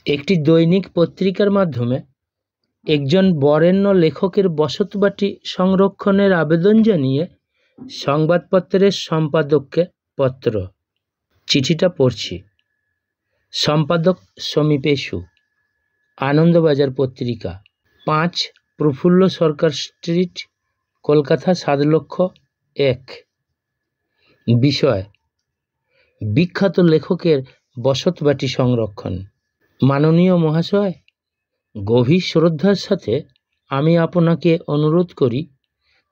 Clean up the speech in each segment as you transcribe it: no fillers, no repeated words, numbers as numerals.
একটি দৈনিক পত্রিকার মাধ্যমে একজন বরেণ্য লেখকের বসতবাটি সংরক্ষণের আবেদন জানিয়ে সংবাদপত্রের সম্পাদককে পত্র। চিঠিটা পড়ছি। সম্পাদক সমীপেশু, আনন্দবাজার পত্রিকা, 5 প্রফুল্ল সরকার স্ট্রিট, কলকাতা 7,00,001। বিষয়: বিখ্যাত লেখকের বসতবাটি সংরক্ষণ। মাননীয় মহাশয়, গভীর শ্রদ্ধার সাথে আমি আপনাকে অনুরোধ করি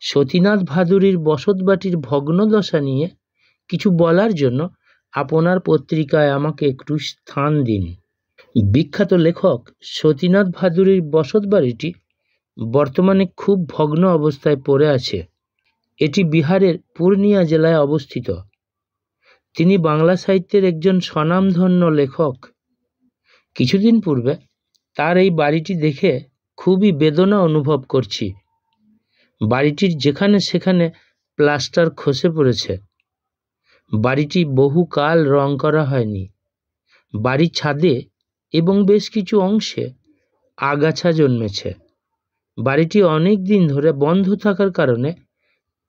সতীনাথ ভাদুড়ির বসতবাটির ভগ্নদশা নিয়ে কিছু বলার জন্য আপনার পত্রিকায় আমাকে একটু স্থান দিন। বিখ্যাত লেখক সতীনাথ ভাদুড়ির বসতবাড়িটি বর্তমানে খুব ভগ্ন অবস্থায় পড়ে আছে। এটি বিহারের পূর্ণিয়া জেলায় অবস্থিত। তিনি বাংলা সাহিত্যের একজন স্বনামধন্য লেখক। কিছুদিন পূর্বে তার এই বাড়িটি দেখে খুবই বেদনা অনুভব করছি। বাড়িটির যেখানে সেখানে প্লাস্টার খসে পড়েছে। বাড়িটি বহুকাল রং করা হয়নি। বাড়ির ছাদে এবং বেশ কিছু অংশে আগাছা জন্মেছে। বাড়িটি অনেক দিন ধরে বন্ধ থাকার কারণে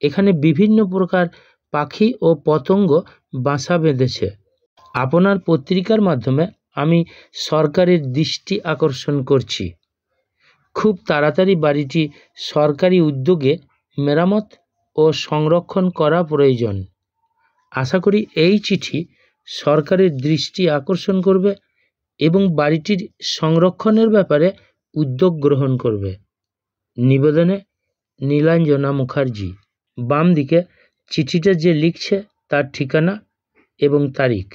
এখানে বিভিন্ন প্রকার পাখি ও পতঙ্গ বাসা বেঁধেছে। আপনার পত্রিকার মাধ্যমে আমি সরকারের দৃষ্টি আকর্ষণ করছি। খুব তাড়াতাড়ি বাড়িটি সরকারি উদ্যোগে মেরামত ও সংরক্ষণ করা প্রয়োজন। আশা করি এই চিঠি সরকারের দৃষ্টি আকর্ষণ করবে এবং বাড়িটির সংরক্ষণের ব্যাপারে উদ্যোগ গ্রহণ করবে। নিবেদনে নীলাঞ্জনা মুখার্জি। বাম দিকে চিঠিটা যে লিখছে তার ঠিকানা এবং তারিখ।